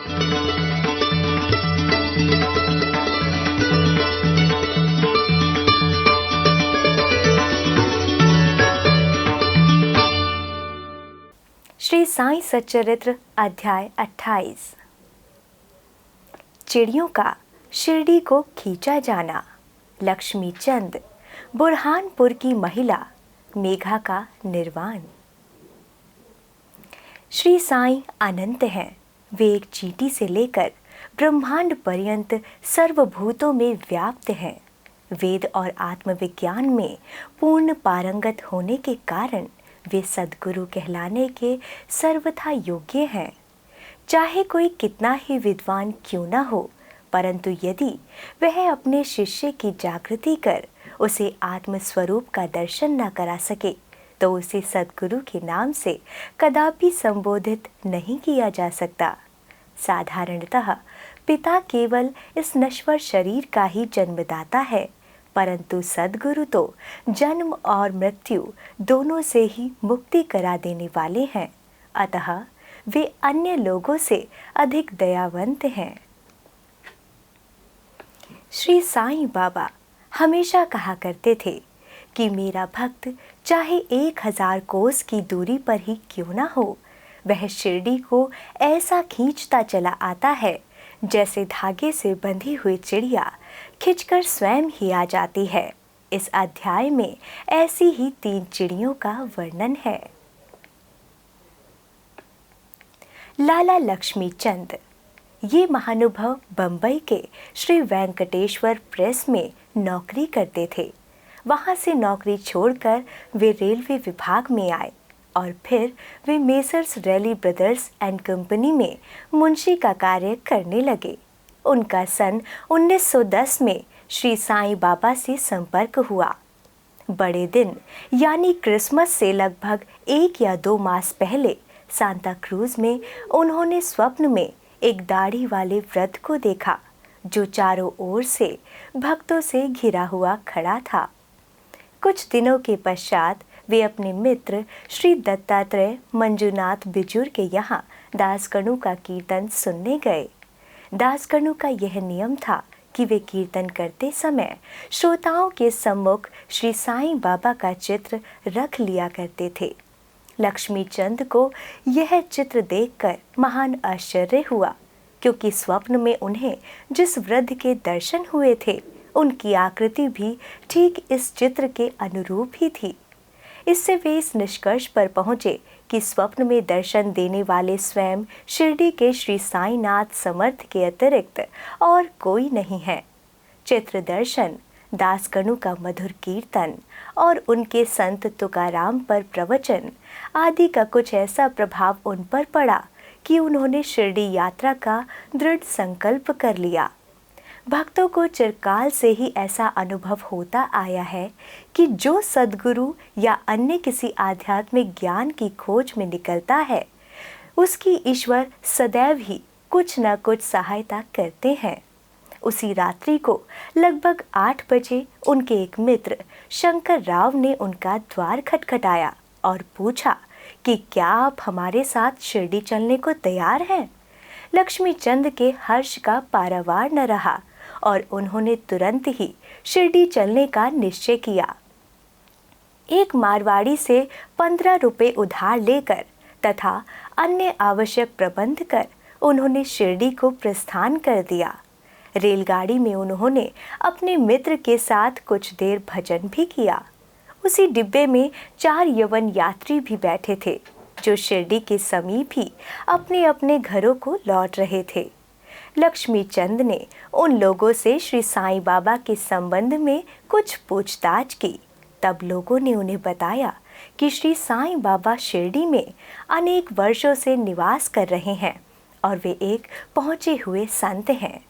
श्री साईं सच्चरित्र अध्याय 28। चिड़ियों का शिरडी को खींचा जाना। लक्ष्मी चंद, बुरहानपुर की महिला, मेघा का निर्वाण। श्री साईं अनंत हैं। वे एक चींटी से लेकर ब्रह्मांड पर्यंत सर्वभूतों में व्याप्त हैं। वेद और आत्मविज्ञान में पूर्ण पारंगत होने के कारण वे सद्गुरु कहलाने के सर्वथा योग्य हैं। चाहे कोई कितना ही विद्वान क्यों न हो, परंतु यदि वह अपने शिष्य की जागृति कर उसे आत्मस्वरूप का दर्शन न करा सके तो उसे सद्गुरु के नाम से कदापि संबोधित नहीं किया जा सकता। साधारणतः पिता केवल इस नश्वर शरीर का ही जन्मदाता है, परंतु सद्गुरु तो जन्म और मृत्यु दोनों से ही मुक्ति करा देने वाले हैं। अतः वे अन्य लोगों से अधिक दयावंत हैं। श्री साईं बाबा हमेशा कहा करते थे कि मेरा भक्त चाहे 1000 कोस की दूरी पर ही क्यों ना हो, वह शिरडी को ऐसा खींचता चला आता है जैसे धागे से बंधी हुई चिड़िया खिंचकर स्वयं ही आ जाती है। इस अध्याय में ऐसी ही 3 चिड़ियों का वर्णन है। लाला लक्ष्मी चंद, ये महानुभव बंबई के श्री वेंकटेश्वर प्रेस में नौकरी करते थे। वहां से नौकरी छोड़कर वे रेलवे विभाग में आए और फिर वे messrs Ralli brothers and company में मुंशी का कार्य करने लगे। उनका सन 1910 में श्री साईं बाबा से संपर्क हुआ। बड़े दिन यानी क्रिसमस से लगभग 1 या 2 मास पहले सांता क्रूज में उन्होंने स्वप्न में एक दाढ़ी वाले वृद्ध को देखा जो चारों ओर से भक्तों से घिरा हुआ खड़ा था। कुछ दिनों के पश्चात वे अपने मित्र श्री दत्तात्रेय मंजुनाथ बिजुर के यहाँ दासगणु का कीर्तन सुनने गए। दासगणु का यह नियम था कि वे कीर्तन करते समय श्रोताओं के सम्मुख श्री साईं बाबा का चित्र रख लिया करते थे। लक्ष्मी चंद को यह चित्र देखकर महान आश्चर्य हुआ, क्योंकि स्वप्न में उन्हें जिस वृद्ध के दर्शन हुए थे उनकी आकृति भी ठीक इस चित्र के अनुरूप ही थी। इससे वे इस निष्कर्ष पर पहुंचे कि स्वप्न में दर्शन देने वाले स्वयं शिरडी के श्री साईनाथ समर्थ के अतिरिक्त और कोई नहीं है। चित्र दर्शन, दासगणु का मधुर कीर्तन और उनके संत तुकाराम पर प्रवचन आदि का कुछ ऐसा प्रभाव उन पर पड़ा कि उन्होंने शिरडी यात्रा का दृढ़ संकल्प कर लिया। भक्तों को चिरकाल से ही ऐसा अनुभव होता आया है कि जो सद्गुरु या अन्य किसी आध्यात्मिक ज्ञान की खोज में निकलता है उसकी ईश्वर सदैव ही कुछ न कुछ सहायता करते हैं। उसी रात्रि को लगभग 8 बजे उनके एक मित्र शंकर राव ने उनका द्वार खटखटाया और पूछा कि क्या आप हमारे साथ शिरडी चलने को तैयार हैं? लक्ष्मी चंद के हर्ष का पारावार न रहा और उन्होंने तुरंत ही शिरडी चलने का निश्चय किया। एक मारवाड़ी से 15 रुपए उधार लेकर तथा अन्य आवश्यक प्रबंध कर उन्होंने शिरडी को प्रस्थान कर दिया। रेलगाड़ी में उन्होंने अपने मित्र के साथ कुछ देर भजन भी किया। उसी डिब्बे में 4 यवन यात्री भी बैठे थे जो शिरडी के समीप ही अपने अपने घरों को लौट रहे थे। लक्ष्मी चंद ने उन लोगों से श्री साईं बाबा के संबंध में कुछ पूछताछ की। तब लोगों ने उन्हें बताया कि श्री साईं बाबा शिरडी में अनेक वर्षों से निवास कर रहे हैं और वे एक पहुंचे हुए संत हैं।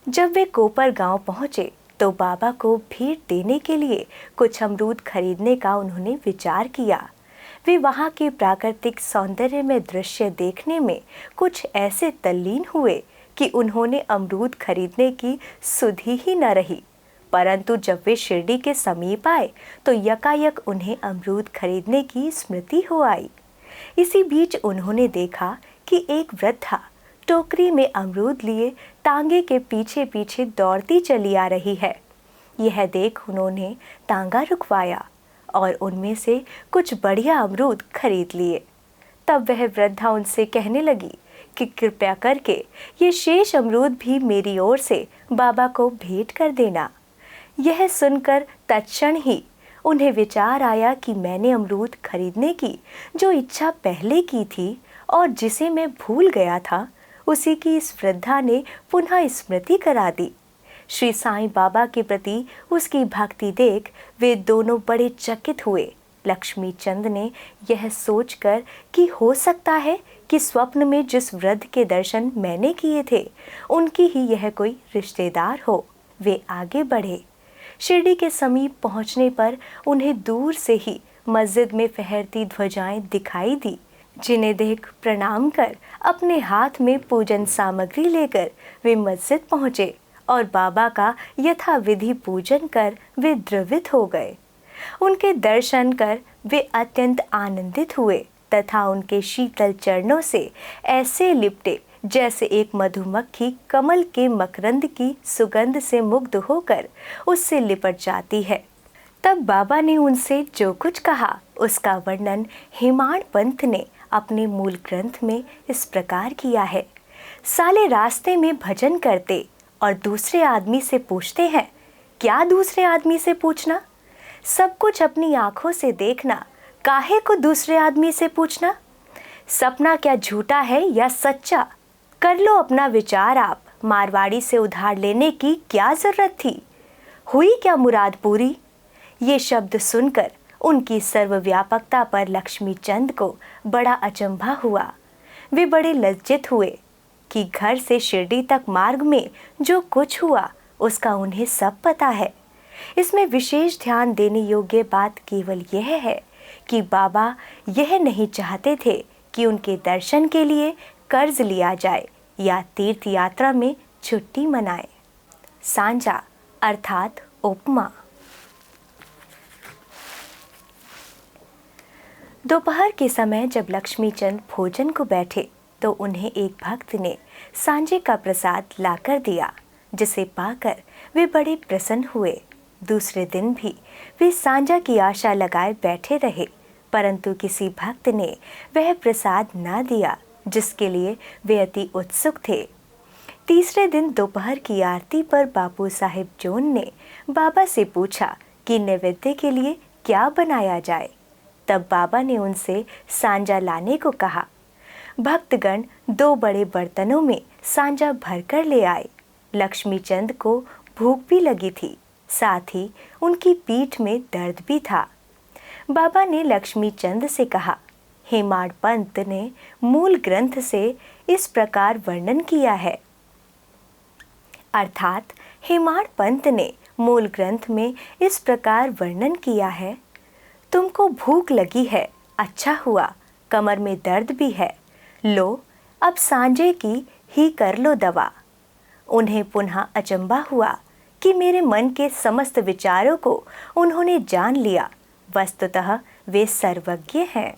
जब वे कोपर गांव पहुंचे तो बाबा को भेंट देने के लिए कुछ अमरूद खरीदने का उन्होंने विचार किया। वे वहां के प्राकृतिक सौंदर्य में दृश्य देखने में कुछ ऐसे तल्लीन हुए कि उन्होंने अमरूद खरीदने की सुधि ही न रही। परंतु जब वे शिरडी के समीप आए तो यकायक उन्हें अमरूद खरीदने की स्मृति हो आई। इसी बीच उन्होंने देखा कि एक वृद्धा टोकरी में अमरूद लिए तांगे के पीछे पीछे दौड़ती चली आ रही है। यह देख उन्होंने तांगा रुकवाया और उनमें से कुछ बढ़िया अमरूद खरीद लिए। तब वह वृद्धा उनसे कहने लगी कि कृपया करके ये शेष अमरूद भी मेरी ओर से बाबा को भेंट कर देना। यह सुनकर तत्क्षण ही उन्हें विचार आया कि मैंने अमरूद खरीदने की जो इच्छा पहले की थी और जिसे मैं भूल गया था, उसी की इस वृद्धा ने पुनः स्मृति करा दी। श्री साईं बाबा के प्रति उसकी भक्ति देख वे दोनों बड़े चकित हुए। लक्ष्मी चंद ने यह सोचकर कि हो सकता है कि स्वप्न में जिस वृद्ध के दर्शन मैंने किए थे उनकी ही यह कोई रिश्तेदार हो, वे आगे बढ़े। शिरडी के समीप पहुंचने पर उन्हें दूर से ही मस्जिद में फहरती ध्वजाएं दिखाई दी, जिन्हें देख प्रणाम कर अपने हाथ में पूजन सामग्री लेकर वे मस्जिद पहुंचे और बाबा का यथाविधि पूजन कर वे द्रवित हो गए। उनके दर्शन कर वे अत्यंत आनंदित हुए तथा उनके शीतल चरणों से ऐसे लिपटे जैसे एक मधुमक्खी कमल के मकरंद की सुगंध से मुग्ध होकर उससे लिपट जाती है। तब बाबा ने उनसे जो कुछ कहा उसका वर्णन हेमाड़ पंथ ने अपने मूल ग्रंथ में इस प्रकार किया है। साले रास्ते में भजन करते और दूसरे आदमी से पूछते हैं, क्या दूसरे आदमी से पूछना? सब कुछ अपनी आंखों से देखना, काहे को दूसरे आदमी से पूछना? सपना क्या झूठा है या सच्चा? कर लो अपना विचार आप, मारवाड़ी से उधार लेने की क्या जरूरत थी? हुई क्या मुराद पूरी? ये शब्द सुनकर उनकी सर्वव्यापकता पर लक्ष्मी चंद को बड़ा अचंभा हुआ। वे बड़े लज्जित हुए कि घर से शिरडी तक मार्ग में जो कुछ हुआ उसका उन्हें सब पता है। इसमें विशेष ध्यान देने योग्य बात केवल यह है कि बाबा यह नहीं चाहते थे कि उनके दर्शन के लिए कर्ज लिया जाए या तीर्थ यात्रा में छुट्टी मनाए। सांझा अर्थात उपमा। दोपहर के समय जब लक्ष्मीचंद भोजन को बैठे तो उन्हें एक भक्त ने सांझे का प्रसाद लाकर दिया, जिसे पाकर वे बड़े प्रसन्न हुए। दूसरे दिन भी वे सांझा की आशा लगाए बैठे रहे, परंतु किसी भक्त ने वह प्रसाद न दिया जिसके लिए वे अति उत्सुक थे। तीसरे दिन दोपहर की आरती पर बापू साहिब जोन ने बाबा से पूछा कि नैवेद्य के लिए क्या बनाया जाए। तब बाबा ने उनसे सांझा लाने को कहा। भक्तगण 2 बड़े बर्तनों में सांझा भरकर ले आए। लक्ष्मीचंद को भूख भी लगी थी, साथ ही उनकी पीठ में दर्द भी था। बाबा ने लक्ष्मीचंद से कहा, हेमाड़ पंत ने मूल ग्रंथ से इस प्रकार वर्णन किया है, अर्थात हेमाड़ पंत ने मूल ग्रंथ में इस प्रकार वर्णन किया है, तुमको भूख लगी है, अच्छा हुआ, कमर में दर्द भी है, लो अब सांझे की ही कर लो दवा। उन्हें पुनः अचंभा हुआ कि मेरे मन के समस्त विचारों को उन्होंने जान लिया। वस्तुतः वे सर्वज्ञ हैं।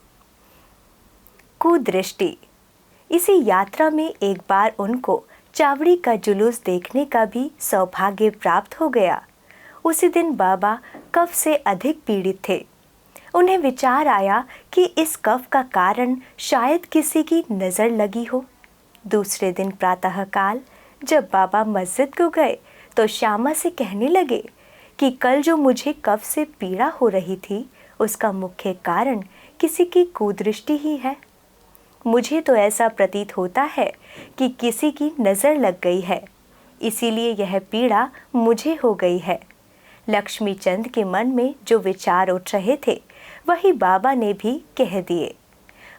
कुदृष्टि। इसी यात्रा में एक बार उनको चावड़ी का जुलूस देखने का भी सौभाग्य प्राप्त हो गया। उसी दिन बाबा कफ से अधिक पीड़ित थे। उन्हें विचार आया कि इस कफ का कारण शायद किसी की नज़र लगी हो। दूसरे दिन प्रातःकाल जब बाबा मस्जिद को गए तो श्यामा से कहने लगे कि कल जो मुझे कफ से पीड़ा हो रही थी उसका मुख्य कारण किसी की कुदृष्टि ही है। मुझे तो ऐसा प्रतीत होता है कि किसी की नज़र लग गई है, इसीलिए यह पीड़ा मुझे हो गई है। लक्ष्मीचंद के मन में जो विचार उठ रहे थे वही बाबा ने भी कह दिए।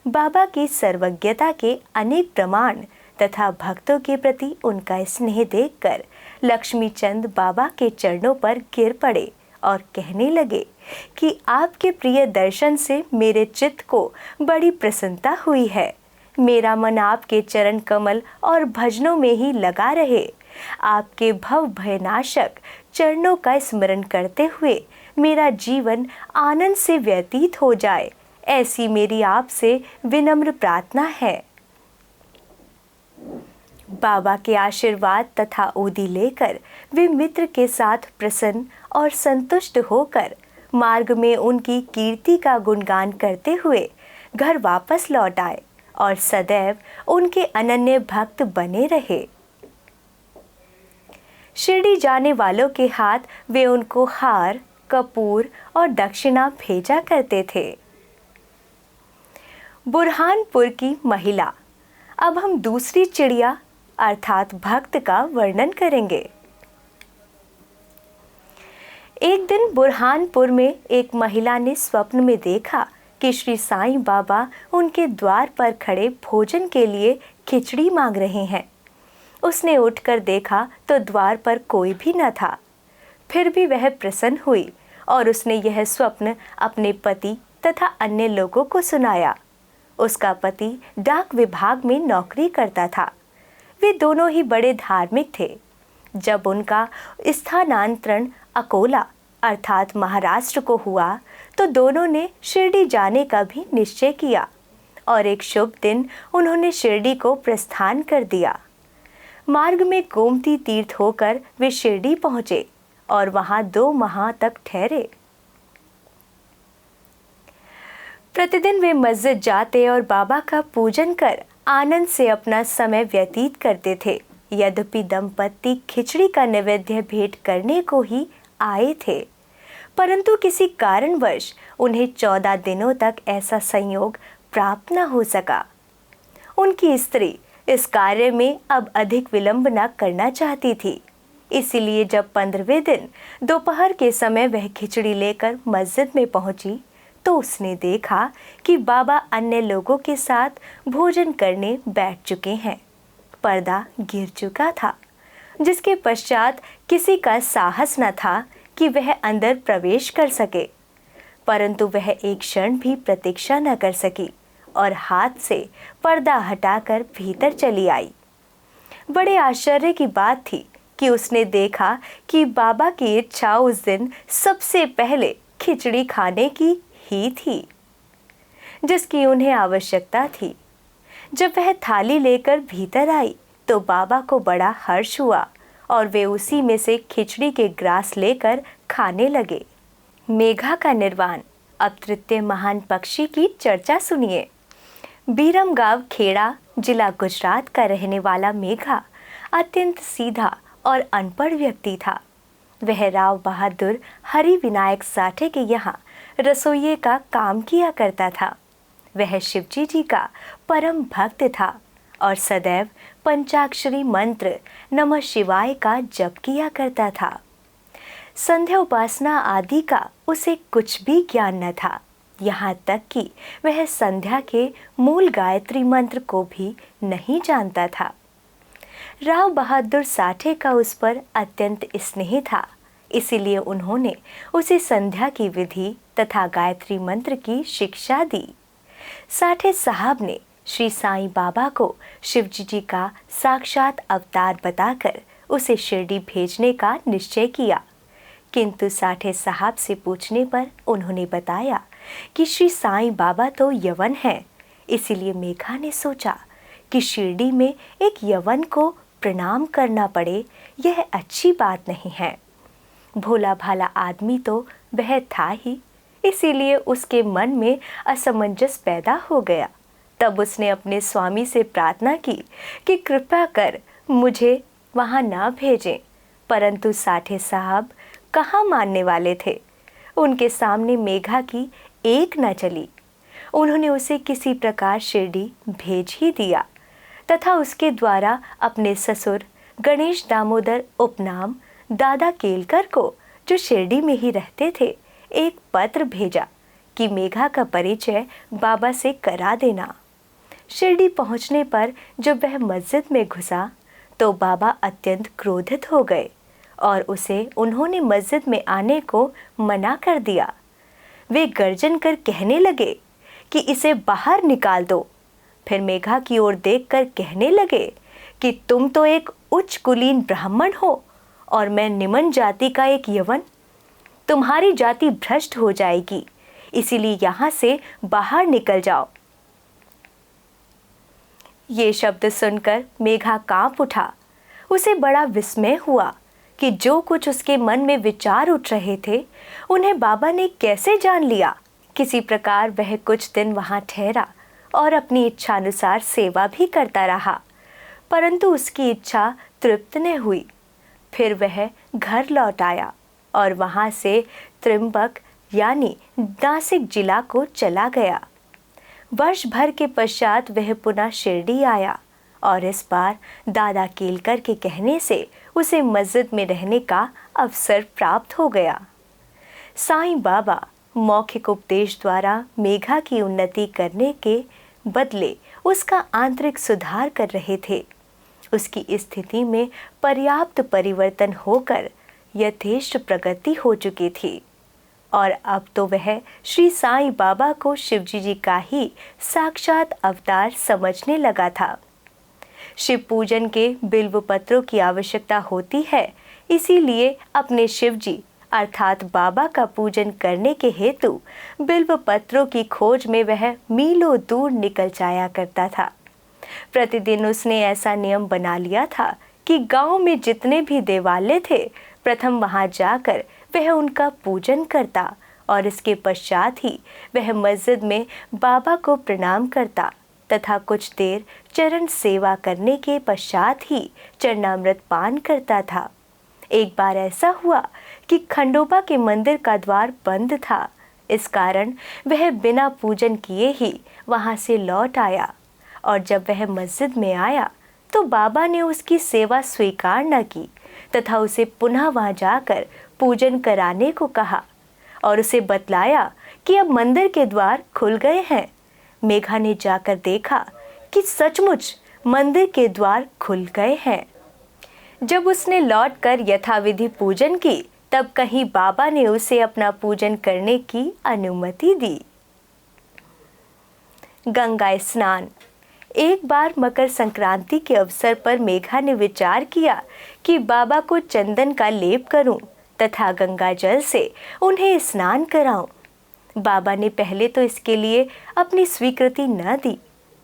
बाबा की सर्वज्ञता के अनेक प्रमाण तथा भक्तों के प्रति उनका स्नेह देखकर लक्ष्मीचंद बाबा के चरणों पर गिर पड़े और कहने लगे कि आपके प्रिय दर्शन से मेरे चित्त को बड़ी प्रसन्नता हुई है। मेरा मन आपके चरण कमल और भजनों में ही लगा रहे। आपके भव भयनाशक चरणों का स्मरण करते हुए मेरा जीवन आनंद से व्यतीत हो जाए, ऐसी मेरी आपसे विनम्र प्रार्थना है। बाबा के आशीर्वाद तथा ओदी लेकर वे मित्र के साथ प्रसन्न और संतुष्ट होकर मार्ग में उनकी कीर्ति का गुणगान करते हुए घर वापस लौट आए और सदैव उनके अनन्य भक्त बने रहे। शिरडी जाने वालों के हाथ वे उनको हार, कपूर और दक्षिणा भेजा करते थे। बुरहानपुर की महिला। अब हम दूसरी चिड़िया अर्थात भक्त का वर्णन करेंगे। एक दिन बुरहानपुर में एक महिला ने स्वप्न में देखा कि श्री साईं बाबा उनके द्वार पर खड़े भोजन के लिए खिचड़ी मांग रहे हैं। उसने उठकर देखा तो द्वार पर कोई भी न था। फिर भी वह प्रसन्न हुई और उसने यह स्वप्न अपने पति तथा अन्य लोगों को सुनाया। उसका पति डाक विभाग में नौकरी करता था। वे दोनों ही बड़े धार्मिक थे। जब उनका स्थानांतरण अकोला अर्थात महाराष्ट्र को हुआ तो दोनों ने शिरडी जाने का भी निश्चय किया और एक शुभ दिन उन्होंने शिरडी को प्रस्थान कर दिया। मार्ग में गोमती तीर्थ होकर वे शिरडी पहुंचे और वहां 2 माह तक ठहरे। प्रतिदिन वे मस्जिद जाते और बाबा का पूजन कर आनंद से अपना समय व्यतीत करते थे। यद्यपि दंपति खिचड़ी का नैवेद्य भेंट करने को ही आए थे, परंतु किसी कारणवश उन्हें 14 दिनों तक ऐसा संयोग प्राप्त न हो सका। उनकी स्त्री इस कार्य में अब अधिक विलंब न करना चाहती थी। इसीलिए जब 15वें दिन दोपहर के समय वह खिचड़ी लेकर मस्जिद में पहुंची तो उसने देखा कि बाबा अन्य लोगों के साथ भोजन करने बैठ चुके हैं। पर्दा गिर चुका था, जिसके पश्चात किसी का साहस न था कि वह अंदर प्रवेश कर सके। परंतु वह एक क्षण भी प्रतीक्षा न कर सकी और हाथ से पर्दा हटाकर भीतर चली आई। बड़े आश्चर्य की बात थी कि उसने देखा कि बाबा की इच्छा उस दिन सबसे पहले खिचड़ी खाने की ही थी, जिसकी उन्हें आवश्यकता थी। जब वह थाली लेकर भीतर आई तो बाबा को बड़ा हर्ष हुआ और वे उसी में से खिचड़ी के ग्रास लेकर खाने लगे। मेघा का निर्वाण। अब तृतीय महान पक्षी की चर्चा सुनिए। बीरमगांव खेड़ा जिला गुजरात का रहने वाला मेघा अत्यंत सीधा और अनपढ़ व्यक्ति था। वह राव बहादुर हरि विनायक साठे के यहाँ रसोइये का काम किया करता था। वह शिवजी जी का परम भक्त था और सदैव पंचाक्षरी मंत्र नमः शिवाय का जप किया करता था। संध्या उपासना आदि का उसे कुछ भी ज्ञान न था, यहाँ तक कि वह संध्या के मूल गायत्री मंत्र को भी नहीं जानता था। राव बहादुर साठे का उस पर अत्यंत स्नेह था, इसीलिए उन्होंने उसे संध्या की विधि तथा गायत्री मंत्र की शिक्षा दी। साठे साहब ने श्री साईं बाबा को शिवजी जी का साक्षात अवतार बताकर उसे शिरडी भेजने का निश्चय किया, किंतु साठे साहब से पूछने पर उन्होंने बताया कि श्री साईं बाबा तो यवन हैं। इसीलिए मेघा ने सोचा कि शिरडी में एक यवन को प्रणाम करना पड़े, यह अच्छी बात नहीं है। भोला भाला आदमी तो वह था ही, इसीलिए उसके मन में असमंजस पैदा हो गया। तब उसने अपने स्वामी से प्रार्थना की कि कृपा कर मुझे वहाँ ना भेजें, परंतु साठे साहब कहाँ मानने वाले थे। उनके सामने मेघा की एक न चली। उन्होंने उसे किसी प्रकार शिरडी भेज ही दिया तथा उसके द्वारा अपने ससुर गणेश दामोदर उपनाम दादा केलकर को, जो शिरडी में ही रहते थे, एक पत्र भेजा कि मेघा का परिचय बाबा से करा देना। शिरडी पहुंचने पर जब वह मस्जिद में घुसा तो बाबा अत्यंत क्रोधित हो गए और उसे उन्होंने मस्जिद में आने को मना कर दिया। वे गर्जन कर कहने लगे कि इसे बाहर निकाल दो। फिर मेघा की ओर देखकर कहने लगे कि तुम तो एक उच्च कुलीन ब्राह्मण हो और मैं निम्न जाति का एक यवन। तुम्हारी जाति भ्रष्ट हो जाएगी, इसीलिए यहाँ से बाहर निकल जाओ। ये शब्द सुनकर मेघा कांप उठा। उसे बड़ा विस्मय हुआ कि जो कुछ उसके मन में विचार उठ रहे थे उन्हें बाबा ने कैसे जान लिया। किसी प्रकार वह कुछ दिन वहां ठहरा और अपनी इच्छानुसार सेवा भी करता रहा, परंतु उसकी इच्छा तृप्त न हुई। फिर वह घर लौट आया और वहां से त्रिंबक यानी नासिक जिला को चला गया। वर्ष भर के पश्चात वह पुनः शिरडी आया और इस बार दादा केलकर के कहने से उसे मस्जिद में रहने का अवसर प्राप्त हो गया। साईं बाबा मौखिक उपदेश द्वारा मेघा की उन्नति करने के बदले उसका आंतरिक सुधार कर रहे थे। उसकी स्थिति में पर्याप्त परिवर्तन होकर यथेष्ट प्रगति हो चुकी थी और अब तो वह श्री साईं बाबा को शिवजी जी का ही साक्षात अवतार समझने लगा था। शिव पूजन के बिल्व पत्रों की आवश्यकता होती है, इसीलिए अपने शिवजी अर्थात बाबा का पूजन करने के हेतु बिल्व पत्रों की खोज में वह मीलों दूर निकल जाया करता था। प्रतिदिन उसने ऐसा नियम बना लिया था कि गांव में जितने भी देवालय थे प्रथम वहां जाकर वह उनका पूजन करता और इसके पश्चात ही वह मस्जिद में बाबा को प्रणाम करता तथा कुछ देर चरण सेवा करने के पश्चात ही चरणामृत पान करता था। एक बार ऐसा हुआ कि खंडोबा के मंदिर का द्वार बंद था। इस कारण वह बिना पूजन किए ही वहां से लौट आया और जब वह मस्जिद में आया तो बाबा ने उसकी सेवा स्वीकार न की तथा उसे पुनः वहां जाकर पूजन कराने को कहा और उसे बतलाया कि अब मंदिर के द्वार खुल गए हैं। मेघा ने जाकर देखा कि सचमुच मंदिर के द्वार खुल गए हैं। जब उसने लौटकर यथाविधि पूजन की तब कहीं बाबा ने उसे अपना पूजन करने की अनुमति दी। गंगा स्नान। एक बार मकर संक्रांति के अवसर पर मेघा ने विचार किया कि बाबा को चंदन का लेप करूं तथा गंगा जल से उन्हें स्नान कराऊं। बाबा ने पहले तो इसके लिए अपनी स्वीकृति न दी,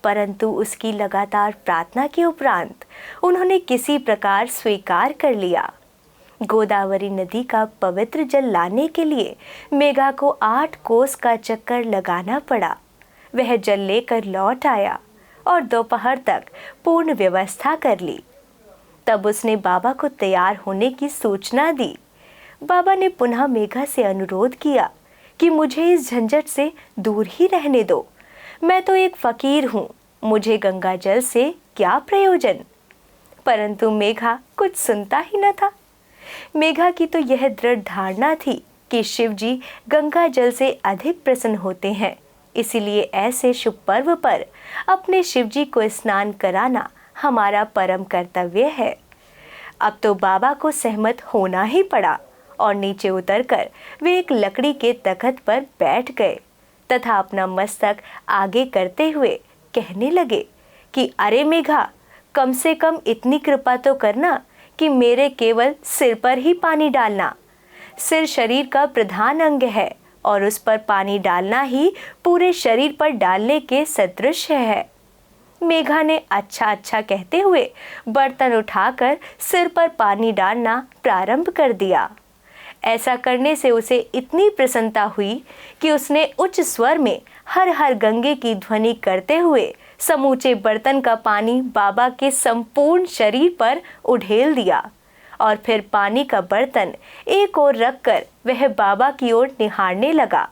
परंतु उसकी लगातार प्रार्थना के उपरांत उन्होंने किसी प्रकार स्वीकार कर लिया। गोदावरी नदी का पवित्र जल लाने के लिए मेघा को 8 कोस का चक्कर लगाना पड़ा। वह जल लेकर लौट आया और दोपहर तक पूर्ण व्यवस्था कर ली। तब उसने बाबा को तैयार होने की सूचना दी। बाबा ने पुनः मेघा से अनुरोध किया कि मुझे इस झंझट से दूर ही रहने दो। मैं तो एक फकीर हूँ, मुझे गंगा जल से क्या प्रयोजन। परंतु मेघा कुछ सुनता ही न था। मेघा की तो यह दृढ़ धारणा थी कि शिव जी गंगा जल से अधिक प्रसन्न होते हैं, इसीलिए ऐसे शुभ पर्व पर अपने शिव जी को स्नान कराना हमारा परम कर्तव्य है। अब तो बाबा को सहमत होना ही पड़ा और नीचे उतरकर वे एक लकड़ी के तख्त पर बैठ गए तथा अपना मस्तक आगे करते हुए कहने लगे कि अरे मेघा, कम से कम इतनी कृपा तो करना कि मेरे केवल सिर पर ही पानी डालना। सिर शरीर का प्रधान अंग है और उस पर पानी डालना ही पूरे शरीर पर डालने के सदृश है। मेघा ने अच्छा अच्छा कहते हुए बर्तन उठाकर सिर पर पानी डालना प्रारंभ कर दिया। ऐसा करने से उसे इतनी प्रसन्नता हुई कि उसने उच्च स्वर में हर हर गंगे की ध्वनि करते हुए समूचे बर्तन का पानी बाबा के संपूर्ण शरीर पर उड़ेल दिया और फिर पानी का बर्तन एक ओर रखकर वह बाबा की ओर निहारने लगा।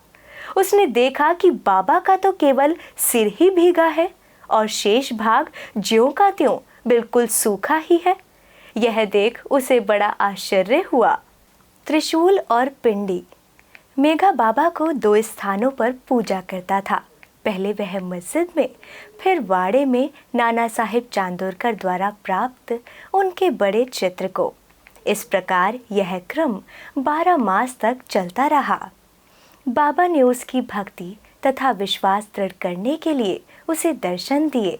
उसने देखा कि बाबा का तो केवल सिर ही भीगा है और शेष भाग ज्यों का त्यों बिल्कुल सूखा ही है। यह देख उसे बड़ा आश्चर्य हुआ। त्रिशूल और पिंडी। मेघा बाबा को 2 स्थानों पर पूजा करता था। पहले वह मस्जिद में, फिर वाड़े में नाना साहिब चांदोरकर द्वारा प्राप्त उनके बड़े चित्र को। इस प्रकार यह क्रम 12 मास तक चलता रहा। बाबा ने उसकी भक्ति तथा विश्वास दृढ़ करने के लिए उसे दर्शन दिए।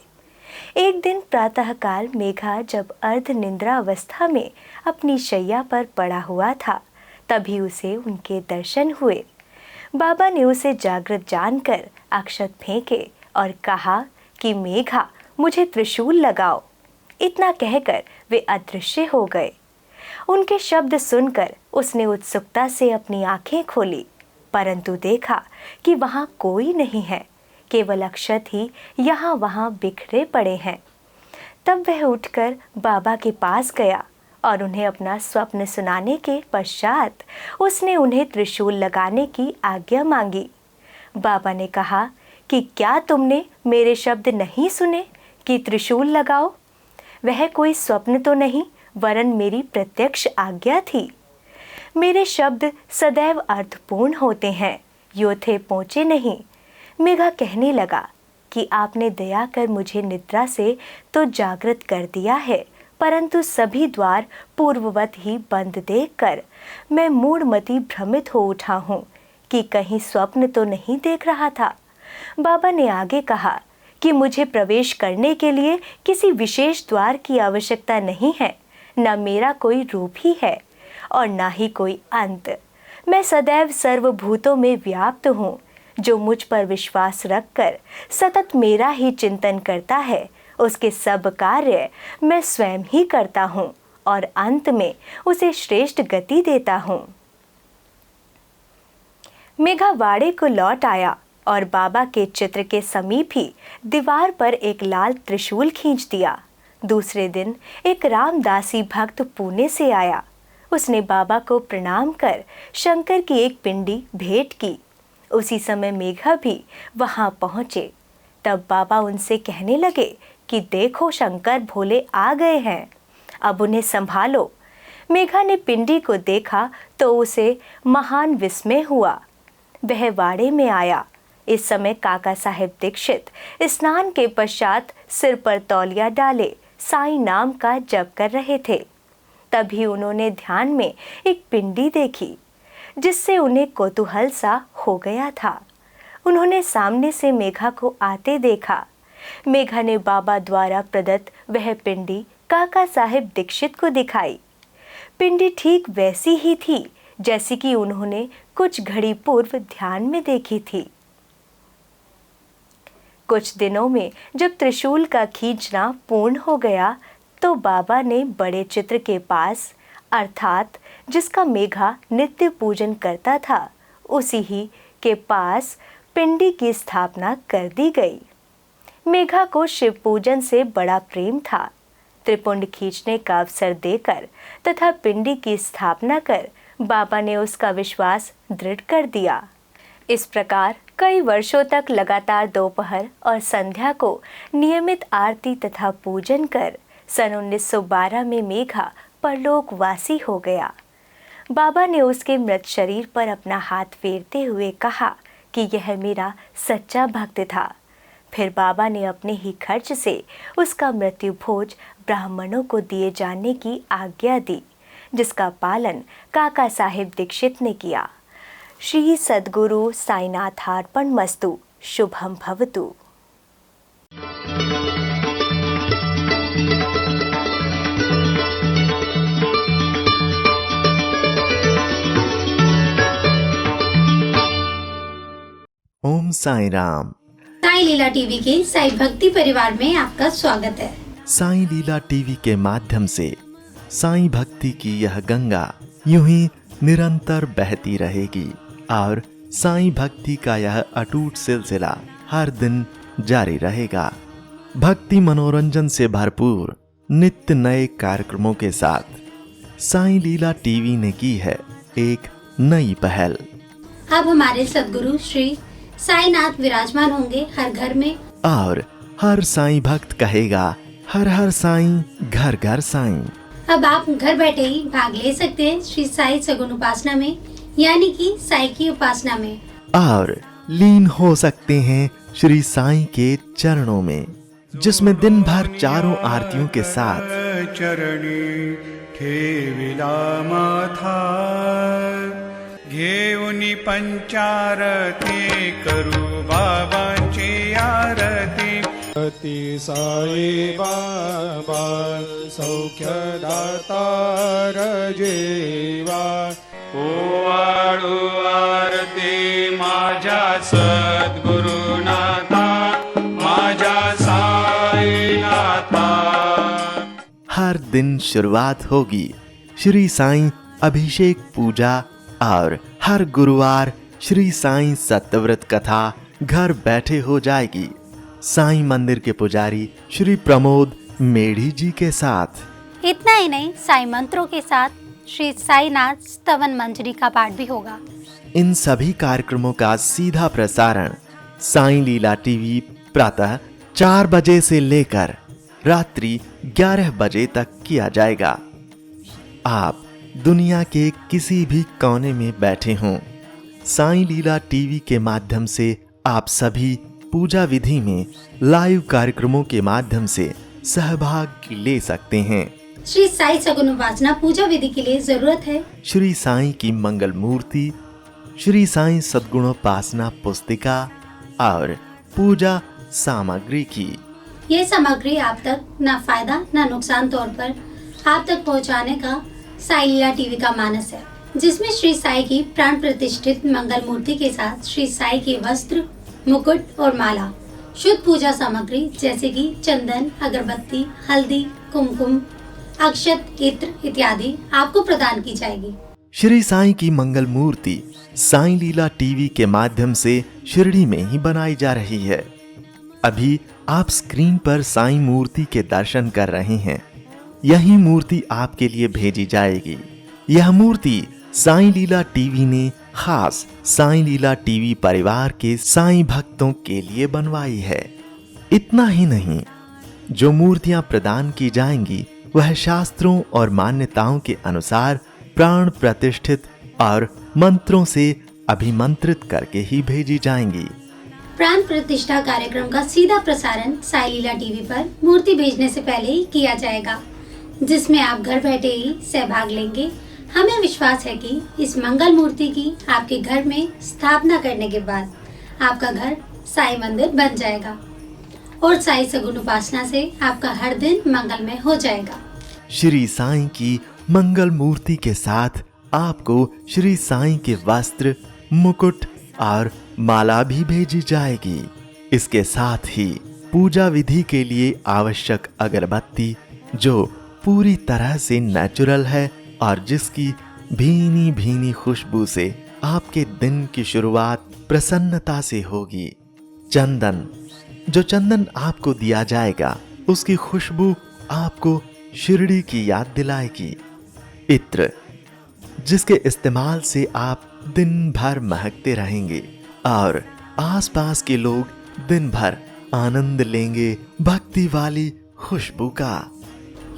एक दिन प्रातःकाल मेघा जब अर्ध निद्रा अवस्था में अपनी शैया पर पड़ा हुआ था, तभी उसे उनके दर्शन हुए। बाबा ने उसे जागृत जानकर अक्षत फेंके और कहा कि मेघा, मुझे त्रिशूल लगाओ। इतना कहकर वे अदृश्य हो गए। उनके शब्द सुनकर उसने उत्सुकता से अपनी आंखें खोली, परंतु देखा कि वहां कोई नहीं है, केवल अक्षत ही यहाँ वहां बिखरे पड़े हैं। तब वह उठकर बाबा के पास गया और उन्हें अपना स्वप्न सुनाने के पश्चात उसने उन्हें त्रिशूल लगाने की आज्ञा मांगी। बाबा ने कहा कि क्या तुमने मेरे शब्द नहीं सुने कि त्रिशूल लगाओ? वह कोई स्वप्न तो नहीं, वरन मेरी प्रत्यक्ष आज्ञा थी। मेरे शब्द सदैव अर्थपूर्ण होते हैं, योथे पहुँचे नहीं। मेघा कहने लगा कि आपने दया कर मुझे निद्रा से तो जागृत कर दिया है, परंतु सभी द्वार पूर्ववत ही बंद देखकर मैं मूढ़मति भ्रमित हो उठा हूँ कि कहीं स्वप्न तो नहीं देख रहा था। बाबा ने आगे कहा कि मुझे प्रवेश करने के लिए किसी विशेष द्वार की आवश्यकता नहीं है, न मेरा कोई रूप ही है और न ही कोई अंत। मैं सदैव सर्वभूतों में व्याप्त हूँ। जो मुझ पर विश्वास रखकर सतत मेरा ही चिंतन करता है, उसके सब कार्य मैं स्वयं ही करता हूँ और अंत में उसे श्रेष्ठ गति देता हूँ। मेघा वाड़े को लौट आया और बाबा के चित्र के समीप ही दीवार पर एक लाल त्रिशूल खींच दिया। दूसरे दिन एक रामदासी भक्त पुणे से आया। उसने बाबा को प्रणाम कर शंकर की एक पिंडी भेंट की। उसी समय मेघा भी वहां पहुंचे। तब बाबा उनसे कहने लगे कि देखो, शंकर भोले आ गए हैं, अब उन्हें संभालो। मेघा ने पिंडी को देखा तो उसे महान विस्मय हुआ। वह वाड़े में आया। इस समय काका साहेब दीक्षित स्नान के पश्चात सिर पर तौलिया डाले साईं नाम का जप कर रहे थे। तभी उन्होंने ध्यान में एक पिंडी देखी, जिससे उन्हें कौतूहल सा हो गया था। उन्होंने सामने से मेघा को आते देखा। मेघा ने बाबा द्वारा प्रदत्त वह पिंडी काका साहेब दीक्षित को दिखाई। पिंडी ठीक वैसी ही थी जैसी कि उन्होंने कुछ घड़ी पूर्व ध्यान में देखी थी। कुछ दिनों में जब त्रिशूल का खींचना पूर्ण हो गया तो बाबा ने बड़े चित्र के पास, अर्थात जिसका मेघा नित्य पूजन करता था, उसी ही के पास पिंडी की स्थापना कर दी गई। मेघा को शिव पूजन से बड़ा प्रेम था। त्रिपुंड खींचने का अवसर देकर तथा पिंडी की स्थापना कर बाबा ने उसका विश्वास दृढ़ कर दिया। इस प्रकार कई वर्षों तक लगातार दोपहर और संध्या को नियमित आरती तथा पूजन कर सन 1912 में मेघा परलोकवासी हो गया। बाबा ने उसके मृत शरीर पर अपना हाथ फेरते हुए कहा कि यह मेरा सच्चा भक्त था। फिर बाबा ने अपने ही खर्च से उसका मृत्यु भोज ब्राह्मणों को दिए जाने की आज्ञा दी, जिसका पालन काका साहेब दीक्षित ने किया। श्री सद्गुरु साईनाथार्पणमस्तु। शुभम भवतु। ओम साई राम। साई लीला टीवी के साई भक्ति परिवार में आपका स्वागत है। साई लीला टीवी के माध्यम से साई भक्ति की यह गंगा यूं ही निरंतर बहती रहेगी और साई भक्ति का यह अटूट सिलसिला हर दिन जारी रहेगा। भक्ति मनोरंजन से भरपूर नित्य नए कार्यक्रमों के साथ साई लीला टीवी ने की है एक नई पहल। अब हमारे सद्गुरु श्री साईनाथ विराजमान होंगे हर घर में, और हर साईं भक्त कहेगा हर हर साईं, घर घर साईं। अब आप घर बैठे ही भाग ले सकते हैं श्री साई सगुन उपासना में, यानी कि साई की उपासना में, और लीन हो सकते हैं श्री साईं के चरणों में, जिसमें दिन भर चारों आरतियों के साथ चरणी ठेविला माथा घेऊनी पंचारती करू बाबांची आरती। अति साई बाबा सौख्यदातार जेवा ओवाळू आरती माझ्या सद्गुरुनाथा माझ्या साई दिन शुरुआत होगी श्री साईं अभिषेक पूजा और हर गुरुवार श्री साईं सत्यव्रत कथा घर बैठे हो जाएगी साईं मंदिर के पुजारी श्री प्रमोद मेढ़ी जी के साथ। इतना ही नहीं, साईं मंत्रों के साथ श्री साईनाथ स्तवन मंजरी का पाठ भी होगा। इन सभी कार्यक्रमों का सीधा प्रसारण साईं लीला टीवी प्रातः 4 बजे से लेकर रात्रि 11 बजे तक किया जाएगा। आप दुनिया के किसी भी कोने में बैठे हों, साईं लीला टीवी के माध्यम से आप सभी पूजा विधि में लाइव कार्यक्रमों के माध्यम से सहभाग ले सकते हैं। श्री साईं सगुन उपासना पूजा विधि के लिए जरूरत है श्री साईं की मंगल मूर्ति, श्री साईं सद्गुणोपासना पुस्तिका और पूजा सामग्री की। ये सामग्री आप तक न फायदा न नुकसान तौर पर आप तक पहुंचाने का साईं लीला टीवी का मानस है, जिसमें श्री साईं की प्राण प्रतिष्ठित मंगल मूर्ति के साथ श्री साईं के वस्त्र, मुकुट और माला, शुद्ध पूजा सामग्री जैसे कि चंदन, अगरबत्ती, हल्दी, कुमकुम, अक्षत, इत्र इत्यादि आपको प्रदान की जाएगी। श्री साईं की मंगल मूर्ति साईं लीला टीवी के माध्यम से शिरडी में ही बनाई जा रही है। अभी आप स्क्रीन पर साईं मूर्ति के दर्शन कर रहे हैं। यही मूर्ति आपके लिए भेजी जाएगी। यह मूर्ति साईं लीला टीवी ने खास साईं लीला टीवी परिवार के साईं भक्तों के लिए बनवाई है। इतना ही नहीं, जो मूर्तियां प्रदान की जाएंगी वह शास्त्रों और मान्यताओं के अनुसार प्राण प्रतिष्ठित और मंत्रों से अभिमंत्रित करके ही भेजी जाएंगी। प्राण प्रतिष्ठा कार्यक्रम का सीधा प्रसारण साईं लीला टीवी पर मूर्ति भेजने से पहले ही किया जाएगा, जिसमें आप घर बैठे ही सहभाग लेंगे। हमें विश्वास है कि इस मंगल मूर्ति की आपके घर में स्थापना करने के बाद आपका घर साईं मंदिर बन जाएगा और साईं सगुन उपासना से आपका हर दिन मंगलमय हो जाएगा। श्री साईं की मंगल मूर्ति के साथ आपको श्री साईं के वस्त्र, मुकुट और माला भी भेजी जाएगी। इसके साथ ही पूजा विधि के लिए आवश्यक अगरबत्ती, जो पूरी तरह से नेचुरल है और जिसकी भीनी भीनी खुशबू से आपके दिन की शुरुआत प्रसन्नता से होगी। चंदन, जो चंदन आपको दिया जाएगा उसकी खुशबू आपको शिरडी की याद दिलाएगी। इत्र, जिसके इस्तेमाल से आप दिन भर महकते रहेंगे और आसपास के लोग दिन भर आनंद लेंगे भक्ति वाली खुशबू का।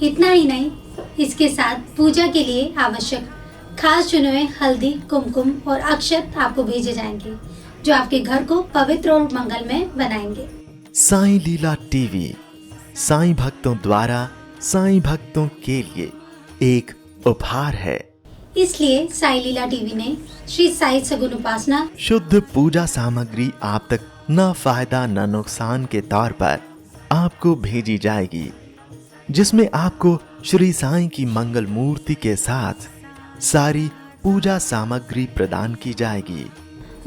इतना ही नहीं, इसके साथ पूजा के लिए आवश्यक खास चुने हुए हल्दी, कुमकुम और अक्षत आपको भेजे जाएंगे, जो आपके घर को पवित्र और मंगलमय बनाएंगे। साईं लीला टीवी साईं भक्तों द्वारा साईं भक्तों के लिए एक उपहार है। इसलिए साईं लीला टीवी ने श्री साईं सगुन उपासना शुद्ध पूजा सामग्री आप तक न फायदा न नुकसान के तौर पर आपको भेजी जाएगी, जिसमें आपको श्री साईं की मंगल मूर्ति के साथ सारी पूजा सामग्री प्रदान की जाएगी।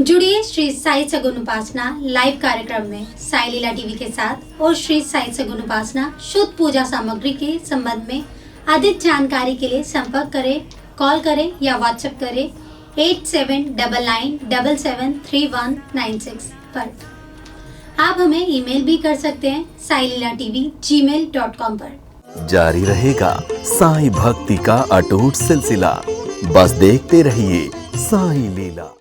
जुड़िए श्री साईं सगुन उपासना लाइव कार्यक्रम में साईं लीला टीवी के साथ और श्री साईं सगुन उपासना शुद्ध पूजा सामग्री के संबंध में अधिक जानकारी के लिए संपर्क करें, कॉल करें या व्हाट्सएप करें 8799773196 पर। आप हमें ईमेल भी कर सकते हैं sailila.tv@gmail.com पर। जारी रहेगा साईं भक्ति का अटूट सिलसिला। बस देखते रहिए साईं लीला।